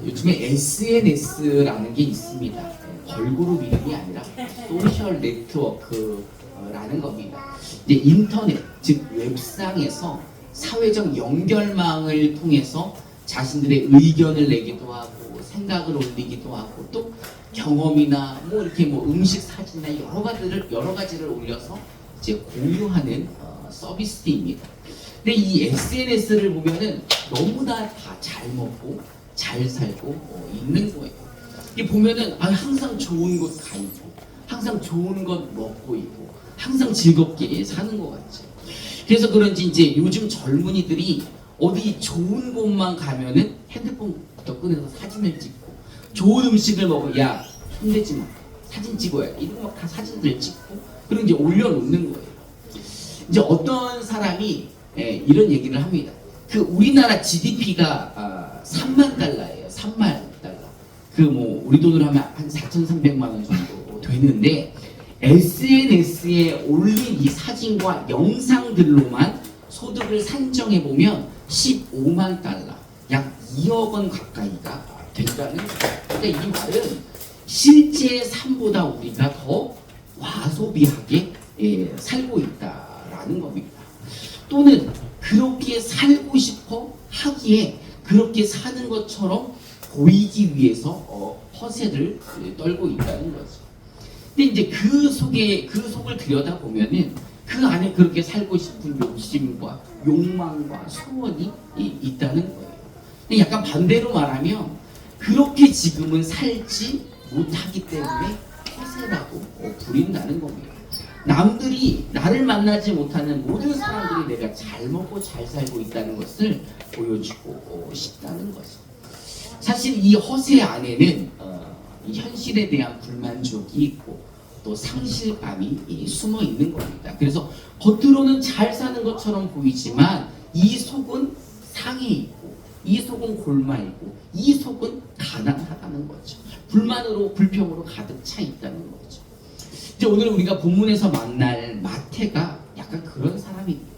요즘에 SNS라는 게 있습니다. 걸그룹 이름이 아니라 소셜 네트워크라는 겁니다. 이제 인터넷, 즉 웹상에서 사회적 연결망을 통해서 자신들의 의견을 내기도 하고 생각을 올리기도 하고 또 경험이나 뭐 이렇게 뭐 음식 사진이나 여러 가지를 올려서 이제 공유하는 서비스입니다. 근데 이 SNS를 보면은 너무나 다 잘 먹고 잘 살고 있는 거예요. 이게 보면은 항상 좋은 곳 가 있고 항상 좋은 것 먹고 있고 항상 즐겁게 사는 것 같죠. 그래서 그런지 이제 요즘 젊은이들이 어디 좋은 곳만 가면은 핸드폰부터 꺼내서 사진을 찍고 좋은 음식을 먹으면 야 손대지 마 사진 찍어야 돼 이런 거 다 사진들 찍고 그리고 이제 올려놓는 거예요. 이제 어떤 사람이 이런 얘기를 합니다. 그 우리나라 GDP가 3만 달러예요. 3만 달러. 그 뭐 우리 돈으로 하면 한 4,300만 원 정도 되는데 SNS에 올린 이 사진과 영상들로만 소득을 산정해 보면 15만 달러, 약 2억 원 가까이가 된다는 거예요. 그러니까 이 말은 실제 삶보다 우리가 더 과소비하게 살고 있다라는 겁니다. 또는 그렇게 살고 싶어 하기에 그렇게 사는 것처럼 보이기 위해서 허세를 떨고 있다는 거죠. 근데 이제 그 속을 들여다 보면은 그 안에 그렇게 살고 싶은 욕심과 욕망과 소원이 있다는 거예요. 근데 약간 반대로 말하면 그렇게 지금은 살지 못하기 때문에 허세라고 부린다는 겁니다. 남들이 나를 만나지 못하는 모든 사람들이 내가 잘 먹고 잘 살고 있다는 것을 보여주고 싶다는 거죠. 사실 이 허세 안에는 이 현실에 대한 불만족이 있고 또 상실감이 숨어 있는 겁니다. 그래서 겉으로는 잘 사는 것처럼 보이지만 이 속은 상해 있고 이 속은 골마 있고 이 속은 가난하다는 거죠. 불만으로 불평으로 가득 차 있다는 거죠. 이제 오늘 우리가 본문에서 만날 마태가 약간 그런 사람입니다.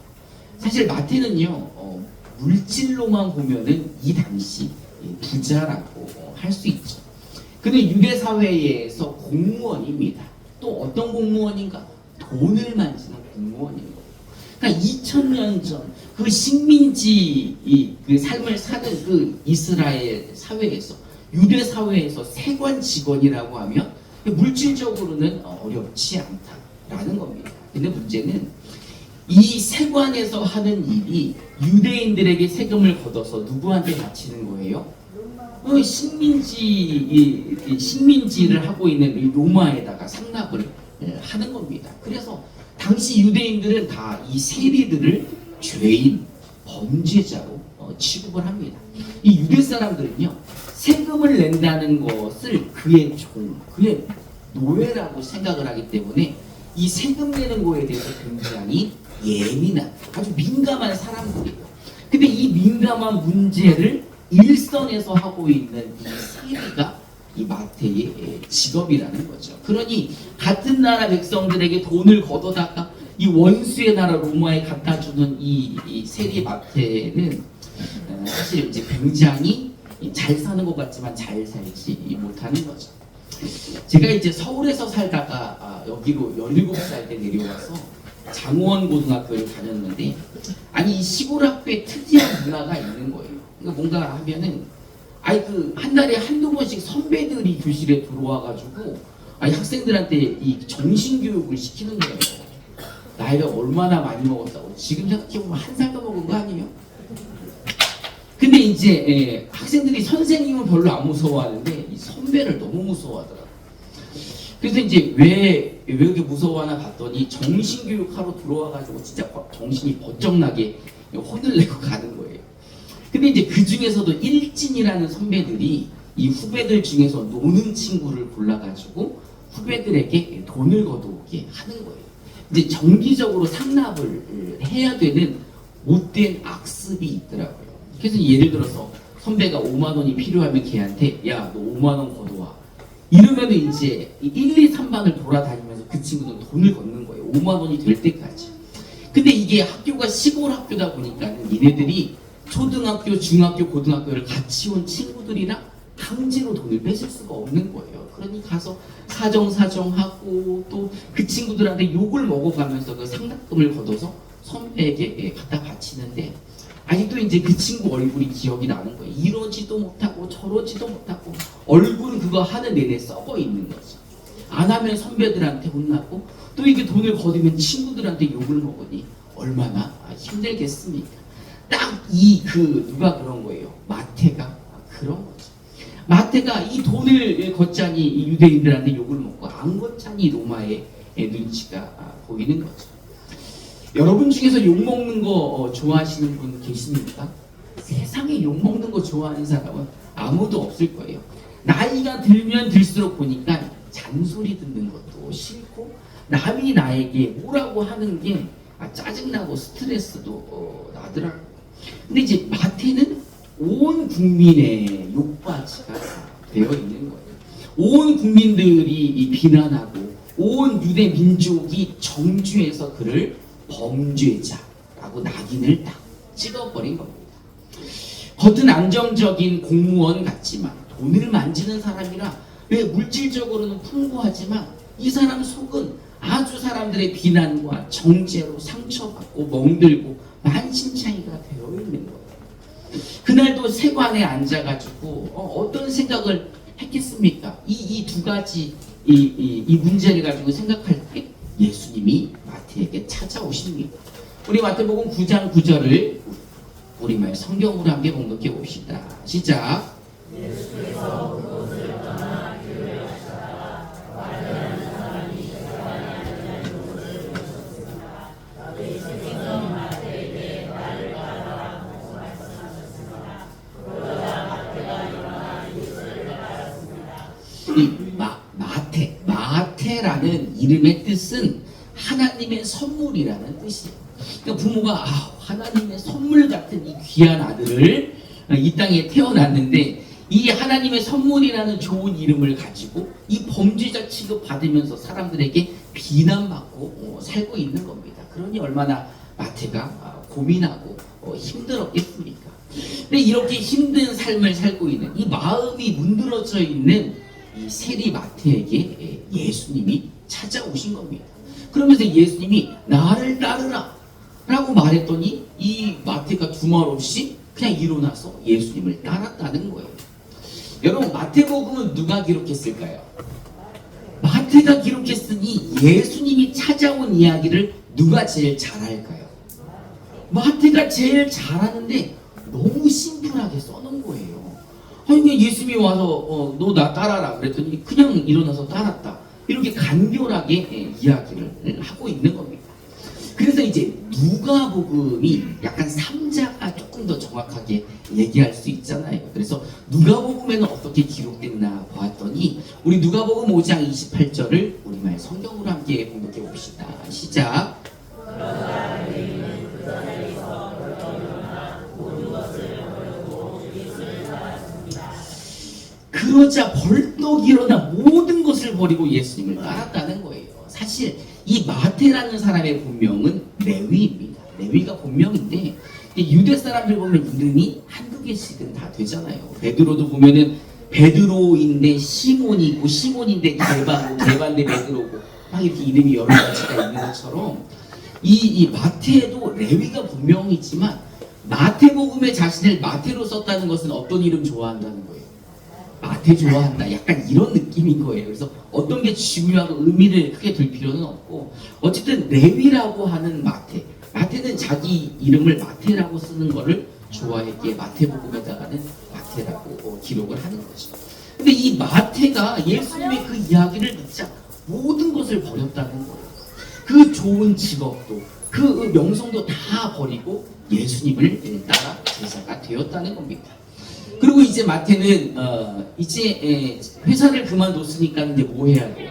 사실 마태는요 물질로만 보면은 이 당시 부자라고 할 수 있죠. 그는 유대 사회에서 공무원입니다. 또 어떤 공무원인가? 돈을 만지는 공무원인 거예요. 그러니까 2000년 전 그 식민지 그 삶을 사는 그 이스라엘 사회에서 유대 사회에서 세관 직원이라고 하면 물질적으로는 어렵지 않다라는 겁니다. 근데 문제는 이 세관에서 하는 일이 유대인들에게 세금을 걷어서 누구한테 바치는 거예요? 식민지를 하고 있는 이 로마에다가 상납을 하는 겁니다. 그래서 당시 유대인들은 다 이 세리들을 죄인, 범죄자로 취급을 합니다. 이 유대 사람들은요 세금을 낸다는 것을 그의 종, 그의 노예라고 생각을 하기 때문에 이 세금 내는 거에 대해서 굉장히 예민한, 아주 민감한 사람들이에요. 근데 이 민감한 문제를 일선에서 하고 있는 이 세리가 이 마태의 직업이라는 거죠. 그러니 같은 나라 백성들에게 돈을 걷어다가 이 원수의 나라 로마에 갖다 주는 이 세리 마태는 사실 이제 굉장히 잘 사는 것 같지만 잘 살지 못하는 거죠. 제가 이제 서울에서 살다가 여기로 17살 때 내려와서 장호원 고등학교를 다녔는데 아니 이 시골 학교에 특이한 문화가 있는 거예요. 그러니까 뭔가 하면은 그 한 달에 한두 번씩 선배들이 교실에 들어와가지고 학생들한테 이 정신교육을 시키는 거예요. 나이가 얼마나 많이 먹었다고. 지금 생각해보면 한 살 더 먹은 거 아니에요? 근데 이제 학생들이 선생님은 별로 안 무서워하는데 이 선배를 너무 무서워하더라고요. 그래서 이제 왜 이렇게 무서워하나 봤더니 정신교육하러 들어와가지고 진짜 정신이 번쩍나게 혼을 내고 가는 거예요. 근데 이제 그 중에서도 일진이라는 선배들이 이 후배들 중에서 노는 친구를 골라가지고 후배들에게 돈을 거두게 하는 거예요. 이제 정기적으로 상납을 해야 되는 못된 악습이 있더라고요. 그래서 예를 들어서 선배가 5만 원이 필요하면 걔한테 야, 너 5만 원 거둬와. 이러면 이제 1, 2, 3반을 돌아다니면서 그 친구는 돈을 걷는 거예요. 5만 원이 될 때까지. 근데 이게 학교가 시골 학교다 보니까 얘네들이 초등학교, 중학교, 고등학교를 같이 온 친구들이랑 다 강제로 돈을 뺏을 수가 없는 거예요. 그러니 가서 사정하고 또 그 친구들한테 욕을 먹어가면서 그 상납금을 걷어서 선배에게 갖다 바치는데 아직도 이제 그 친구 얼굴이 기억이 나는 거예요. 이러지도 못하고 저러지도 못하고 얼굴은 그거 하는 내내 썩어 있는 거죠. 안 하면 선배들한테 혼나고 또 이게 돈을 거두면 친구들한테 욕을 먹으니 얼마나 힘들겠습니까? 딱 누가 그런 거예요. 마태가 그런 거죠. 마태가 이 돈을 걷자니 이 유대인들한테 욕을 먹고 안 걷자니 로마의 눈치가 보이는 거죠. 여러분 중에서 욕 먹는 거 좋아하시는 분 계십니까? 세상에 욕 먹는 거 좋아하는 사람은 아무도 없을 거예요. 나이가 들면 들수록 보니까 잔소리 듣는 것도 싫고 남이 나에게 뭐라고 하는 게 짜증나고 스트레스도 나더라고요. 근데 이제 마태는 온 국민의 욕받이가 되어 있는 거예요. 온 국민들이 비난하고 온 유대 민족이 정죄해서 그를 범죄자라고 낙인을 딱 찍어버린 겁니다. 겉은 안정적인 공무원 같지만 돈을 만지는 사람이라 왜 물질적으로는 풍부하지만 이 사람 속은 아주 사람들의 비난과 정죄로 상처받고 멍들고 만신창이가 되어 있는 거예요. 그날도 세관에 앉아가지고 어떤 생각을 했겠습니까? 이 두 가지 이 문제를 가지고 생각할 때 예수님이 마태에게 찾아오십니다. 우리 마태복음 9장 9절을 우리말 성경으로 함께 봉독해 봅시다. 시작. 예수께서 그곳을 떠나 교회에 가시다가 마르다라는 사람이 세관에 앉은 곳을 보셨습니다. 그의 생전 마태에게 나를 따르라고 말씀하셨습니다. 그러자 마태가 일어나 예수를 따랐습니다. 이 마태라는 이름의 뜻은 하나님의 선물이라는 뜻이에요. 그러니까 부모가 하나님의 선물 같은 이 귀한 아들을 이 땅에 태어났는데 이 하나님의 선물이라는 좋은 이름을 가지고 이 범죄자 취급 받으면서 사람들에게 비난받고 살고 있는 겁니다. 그러니 얼마나 마태가 고민하고 힘들었겠습니까? 근데 이렇게 힘든 삶을 살고 있는 이 마음이 문드러져 있는 이 세리 마태에게 예수님이 찾아오신 겁니다. 그러면서 예수님이 나를 따르라 라고 말했더니 이 마태가 두말 없이 그냥 일어나서 예수님을 따랐다는 거예요. 여러분 마태복음은 누가 기록했을까요? 마태가 기록했으니 예수님이 찾아온 이야기를 누가 제일 잘할까요? 마태가 제일 잘하는데 너무 심플하게 써놓은 거예요. 그냥 예수님이 와서 너 나 따라라 그랬더니 그냥 일어나서 따랐다. 이렇게 간결하게 이야기를 하고 있는 겁니다. 그래서 이제 누가복음이 약간 3자가 조금 더 정확하게 얘기할 수 있잖아요. 그래서 누가복음에는 어떻게 기록됐나 봤더니 우리 누가복음 5장 28절을 우리말 성경으로 함께 공독해 봅시다. 시작. 그러자 벌떡 일어나 모든 것을 버리고 예수님을 따랐다는 거예요. 사실 이 마태라는 사람의 본명은 레위입니다. 레위가 본명인데 유대 사람들 보면 이름이 한두 개씩은 다 되잖아요. 베드로도 보면은 베드로인데 시몬이 있고 시몬인데 게바고 게바인데 베드로고 막 이렇게 이름이 여러 가지가 있는 것처럼 이 마태도 레위가 본명이지만 마태복음에 자신을 마태로 썼다는 것은 어떤 이름 좋아한다는 거예요? 마태 좋아한다. 약간 이런 느낌인 거예요. 그래서 어떤 게 중요하고 의미를 크게 둘 필요는 없고 어쨌든 레위라고 하는 마태는 자기 이름을 마태라고 쓰는 거를 좋아했기에 마태복음에다가는 마태라고 기록을 하는 거죠. 근데 이 마태가 예수님의 그 이야기를 듣자 모든 것을 버렸다는 거예요. 그 좋은 직업도 그 명성도 다 버리고 예수님을 따라 제자가 되었다는 겁니다. 그리고 이제 마태는 이제 회사를 그만뒀으니까 이제 뭐 해야 돼요?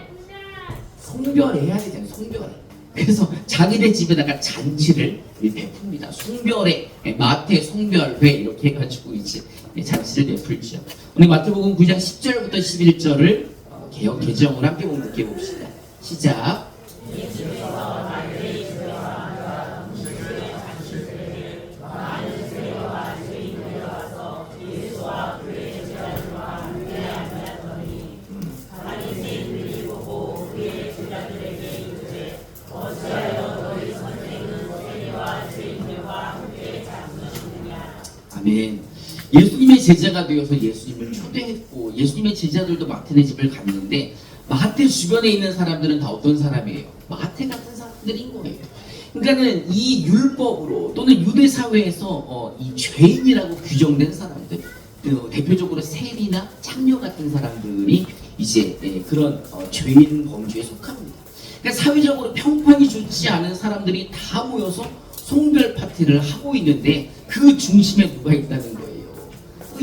송별해야 되잖아요. 송별회. 그래서 자기네 집에다가 잔치를 베풉니다. 송별회, 마태 송별회 이렇게 해가지고 이제 잔치를 베풀죠. 오늘 마태복음 9장 10절부터 11절을 개역 개정을 함께 공독해 봅시다. 시작. 예수님의 제자가 되어서 예수님을 초대했고 예수님의 제자들도 마태네 집을 갔는데 마태 주변에 있는 사람들은 다 어떤 사람이에요? 마태 같은 사람들인 거예요. 그러니까는 이 율법으로 또는 유대 사회에서 이 죄인이라고 규정된 사람들, 대표적으로 세리나 창녀 같은 사람들이 이제 그런 죄인 범주에 속합니다. 그러니까 사회적으로 평판이 좋지 않은 사람들이 다 모여서 송별 파티를 하고 있는데 그 중심에 누가 있다는 거예요?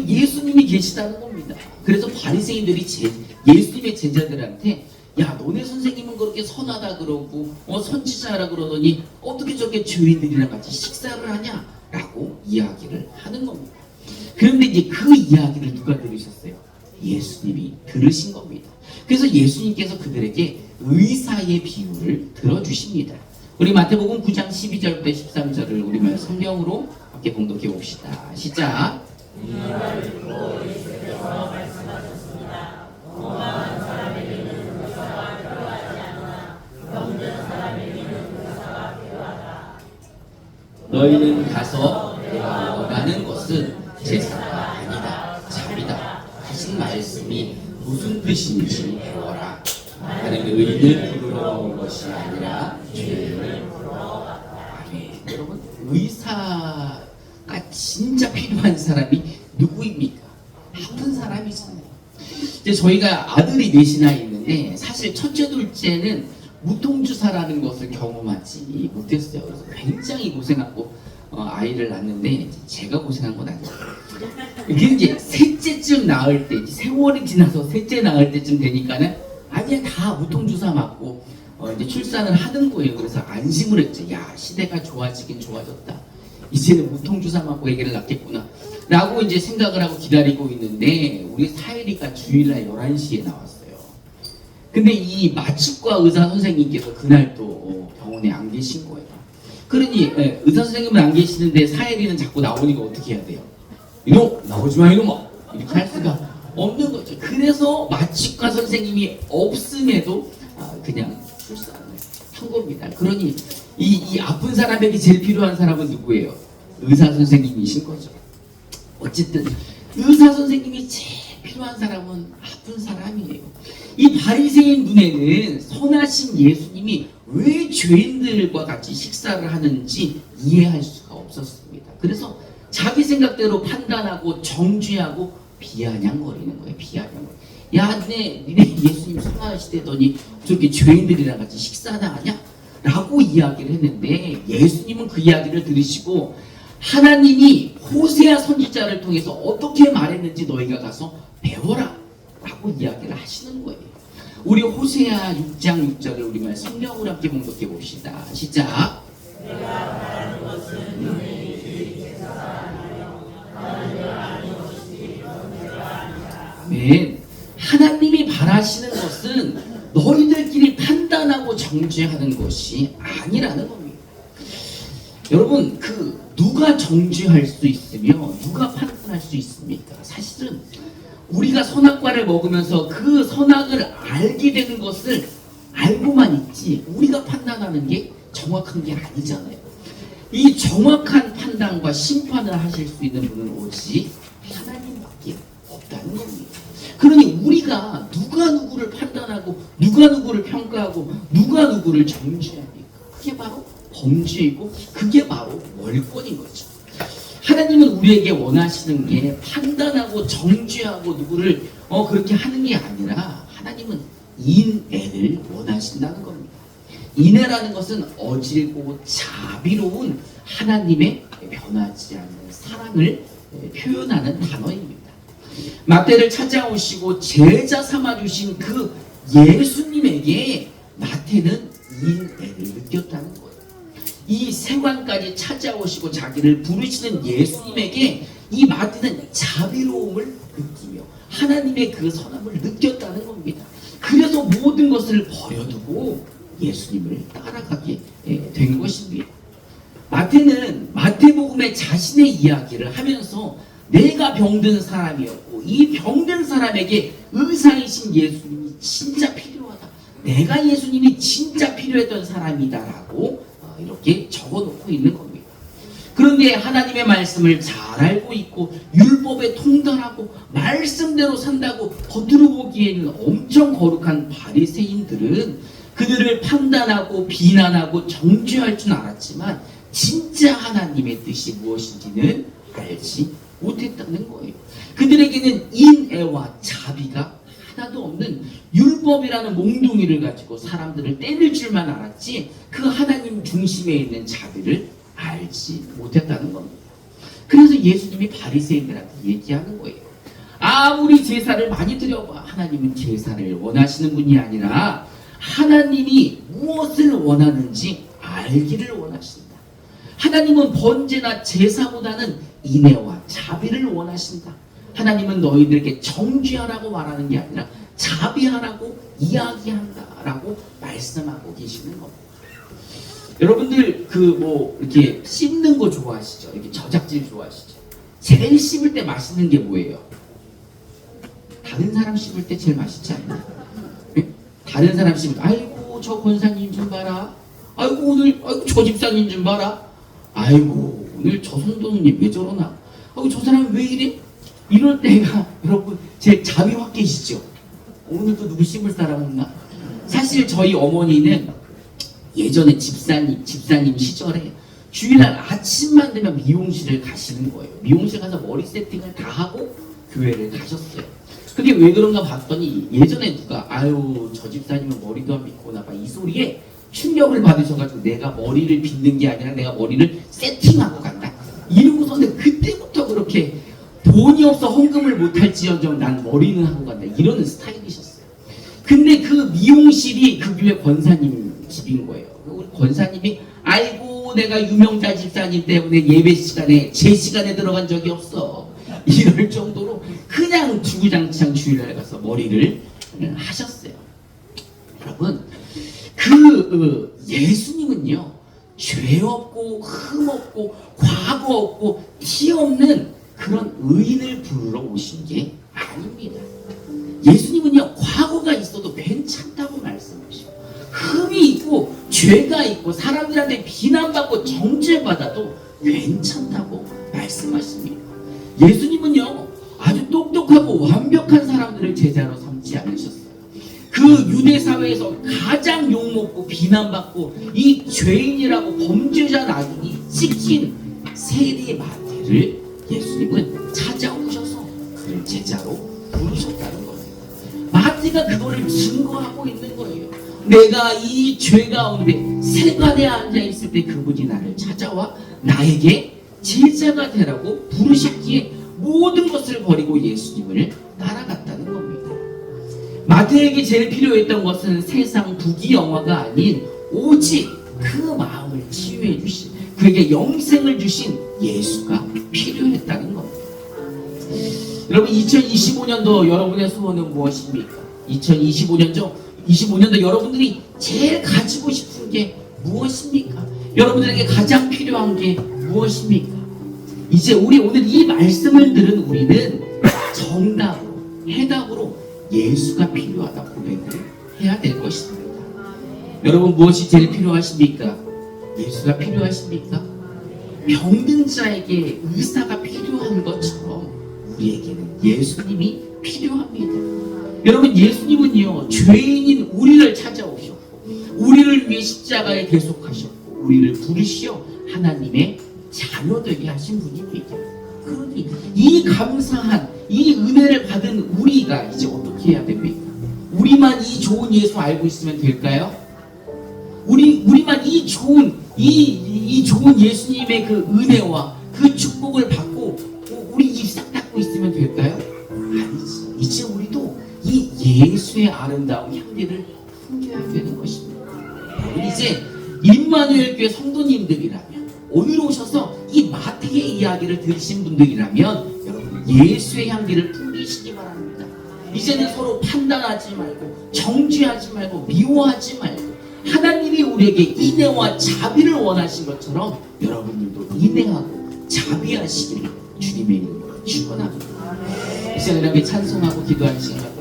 예수님이 계시다는 겁니다. 그래서 바리새인들이 예수님의 제자들한테 야, 너네 선생님은 그렇게 선하다 그러고 선지자라 그러더니 어떻게 저렇게 죄인들이랑 같이 식사를 하냐? 라고 이야기를 하는 겁니다. 그런데 이제 그 이야기를 누가 들으셨어요? 예수님이 들으신 겁니다. 그래서 예수님께서 그들에게 의사의 비유를 들어주십니다. 우리 마태복음 9장 12절부터 13절을 우리 성경으로 함께 봉독해 봅시다. 시작. 너희는 가서 내가 원하는 것은 제사가 아니다, 잠이다 하신 말씀이 무슨 뜻인지 배워라. 나는 의인을 부르러 온 것이 아니라 죄인을 부르러 왔다. 아멘. 여러분, 의사가 진짜 필요한 사람이 누구입니까? 아픈 사람이잖아요. 이제 저희가 아들이 넷이나 있는데 사실 첫째, 둘째는 무통주사라는 것을 경험하지 못했어요. 그래서 굉장히 고생하고 아이를 낳는데 제가 고생한 건 아니에요. 이게 이제 셋째쯤 낳을 때, 세월이 지나서 셋째 낳을 때쯤 되니까는 아니야 다 무통주사 맞고 이제 출산을 하는 거예요. 그래서 안심을 했죠. 야, 시대가 좋아지긴 좋아졌다. 이제는 무통주사 맞고 애기를 낳겠구나 라고 이제 생각을 하고 기다리고 있는데 우리 사혜리가 주일날 11시에 나왔어요. 근데 이 마취과 의사 선생님께서 그날 또 병원에 안 계신 거예요. 그러니 의사 선생님은 안 계시는데 사혜리는 자꾸 나오니까 어떻게 해야 돼요? 이놈 나오지 마 이놈아 이렇게 할 수가 없는 거죠. 그래서 마취과 선생님이 없음에도 그냥 출산을 한 겁니다. 그러니 이 아픈 사람에게 제일 필요한 사람은 누구예요? 의사 선생님이신 거죠. 어쨌든 의사 선생님이 제일 필요한 사람은 아픈 사람이에요. 이 바리새인 눈에는 선하신 예수님이 왜 죄인들과 같이 식사를 하는지 이해할 수가 없었습니다. 그래서 자기 생각대로 판단하고 정죄하고 비아냥거리는 거예요. 비아냥거리. 야, 니네 예수님 선하시대더니 저렇게 죄인들이랑 같이 식사나 하냐? 라고 이야기를 했는데 예수님은 그 이야기를 들으시고 하나님이 호세아 선지자를 통해서 어떻게 말했는지 너희가 가서 배워라 라고 이야기를 하시는 거예요. 우리 호세아 6장 6절을 우리말 성경으로 함께 봉독해 봅시다. 시작. 아멘. 하나님이 바라시는 것은 너희들끼리 판단하고 정죄하는 것이 아니라는 겁니다. 여러분, 누가 정죄할 수 있으며 누가 판단할 수 있습니까? 사실은 우리가 선악과를 먹으면서 그 선악을 알게 되는 것을 알고만 있지 우리가 판단하는 게 정확한 게 아니잖아요. 이 정확한 판단과 심판을 하실 수 있는 분은 오직 하나님밖에 없다는 겁니다. 그러니 우리가 누가 누구를 판단하고 누가 누구를 평가하고 누가 누구를 정죄합니까? 그게 바로 범죄이고 그게 바로 월권인 거죠. 하나님은 우리에게 원하시는 게 판단하고 정죄하고 누구를 그렇게 하는 게 아니라 하나님은 인애를 원하신다는 겁니다. 인애라는 것은 어질고 자비로운 하나님의 변하지 않는 사랑을 표현하는 단어입니다. 마태를 찾아오시고 제자 삼아주신 그 예수님에게 마태는 인애를 느꼈다는 거예요. 이 세관까지 찾아오시고 자기를 부르시는 예수님에게 이 마태는 자비로움을 느끼며 하나님의 그 선함을 느꼈다는 겁니다. 그래서 모든 것을 버려두고 예수님을 따라가게 된 것입니다. 마태는 마태복음의 자신의 이야기를 하면서 내가 병든 사람이었고 이 병든 사람에게 의사이신 예수님이 진짜 필요하다. 내가 예수님이 진짜 필요했던 사람이다라고 이렇게 적어놓고 있는 겁니다. 그런데 하나님의 말씀을 잘 알고 있고 율법에 통달하고 말씀대로 산다고 겉으로 보기에는 엄청 거룩한 바리새인들은 그들을 판단하고 비난하고 정죄할 줄 알았지만 진짜 하나님의 뜻이 무엇인지는 알지 못했다는 거예요. 그들에게는 인애와 자비가 하나도 없는 율법이라는 몽둥이를 가지고 사람들을 때릴 줄만 알았지 그 하나님 중심에 있는 자비를 알지 못했다는 겁니다. 그래서 예수님이 바리새인들한테 얘기하는 거예요. 아무리 제사를 많이 드려봐 하나님은 제사를 원하시는 분이 아니라 하나님이 무엇을 원하는지 알기를 원하신다. 하나님은 번제나 제사보다는 인애와 자비를 원하신다. 하나님은 너희들에게 정죄하라고 말하는 게 아니라 자비하라고 이야기한다라고 말씀하고 계시는 겁니다. 여러분들 이렇게 씹는 거 좋아하시죠? 이렇게 저작질 좋아하시죠? 제일 씹을 때 맛있는 게 뭐예요? 다른 사람 씹을 때 제일 맛있지 않나요? 네? 다른 사람 씹을 때 아이고 저 권사님 좀 봐라. 아이고 오늘 아이고 저 집사님 좀 봐라. 아이고 오늘 저 성도님 왜 저러나. 아이고 저 사람 왜 이래? 이럴 때가 여러분 제 자비 확 깨시죠? 오늘도 누구 씹을 사람 없나? 사실 저희 어머니는 예전에 집사님 시절에 주일날 아침만 되면 미용실을 가시는 거예요. 미용실 가서 머리 세팅을 다 하고 교회를 가셨어요. 근데 왜 그런가 봤더니 예전에 누가 아유 저 집사님은 머리도 안 빗고 나봐 이 소리에 충격을 받으셔가지고 내가 머리를 빗는 게 아니라 내가 머리를 세팅하고 간다 이러고서는 그때부터 그렇게 돈이 없어 헌금을 못할지언정 난 머리는 하고 간다 이러는 스타일이셨어요. 근데 그 미용실이 그 교회 권사님 집인 거예요. 우리 권사님이 아이고 내가 유명자 집사님 때문에 예배 시간에 제 시간에 들어간 적이 없어 이럴 정도로 그냥 주구장창 주일날 가서 머리를 하셨어요. 여러분 예수님은요 죄 없고 흠 없고 과거 없고 티 없는 그런 의인을 부르러 오신 게 아닙니다. 예수님은요 과거가 있어도 괜찮다고 말씀하시고 흠이 있고 죄가 있고 사람들한테 비난받고 정죄받아도 괜찮다고 말씀하십니다. 예수님은요 아주 똑똑하고 완벽한 사람들을 제자로 삼지 않으셨어요. 그 유대 사회에서 가장 욕먹고 비난받고 이 죄인이라고 범죄자 나중이 찍힌 세리 마태를 예수님은 찾아오셔서 그를 제자로 부르셨다는 겁니다. 마태가 그거를 증거하고 있는 거예요. 내가 이 죄 가운데 세간에 앉아있을 때 그분이 나를 찾아와 나에게 제자가 되라고 부르셨기에 모든 것을 버리고 예수님을 따라갔다는 겁니다. 마태에게 제일 필요했던 것은 세상 부귀영화가 아닌 오직 그 마음을 치유해 주신 그에게 영생을 주신 예수가 필요했다는 겁니다. 여러분 2025년도 여러분의 소원은 무엇입니까? 2025년도 여러분들이 제일 가지고 싶은 게 무엇입니까? 여러분들에게 가장 필요한 게 무엇입니까? 이제 우리 오늘 이 말씀을 들은 우리는 정답으로 해답으로 예수가 필요하다 고백을 해야 될 것입니다. 여러분 무엇이 제일 필요하십니까? 예수가 필요하십니까? 병든 자에게 의사가 필요한 것처럼 우리에게는 예수님이 필요합니다. 여러분 예수님은요 죄인인 우리를 찾아오셨고 우리를 위해 십자가에 계속하셨고 우리를 부르시어 하나님의 자녀되게 하신 분입니다. 그러니 이 감사한 이 은혜를 받은 우리가 이제 어떻게 해야 됩니까? 우리만 이 좋은 예수 알고 있으면 될까요? 우리만 이 좋은 예수님의 그 은혜와 그 축복을 받고 우리 입 싹 닫고 있으면 될까요? 아니지. 이제 우리도 이 예수의 아름다운 향기를 풍겨야 되는 것입니다. 여러분 이제 임마누엘 교회 성도님들이라면 오늘 오셔서 이 마태의 이야기를 들으신 분들이라면 여러분 예수의 향기를 풍기시기 바랍니다. 이제는 서로 판단하지 말고 정죄하지 말고 미워하지 말고 하나님이 우리에게 인애와 자비를 원하신 것처럼 여러분들도 인애하고 자비하시기를 주님의 이름으로 축원합니다. 이 시간에 이렇게 찬송하고 기도하는 시간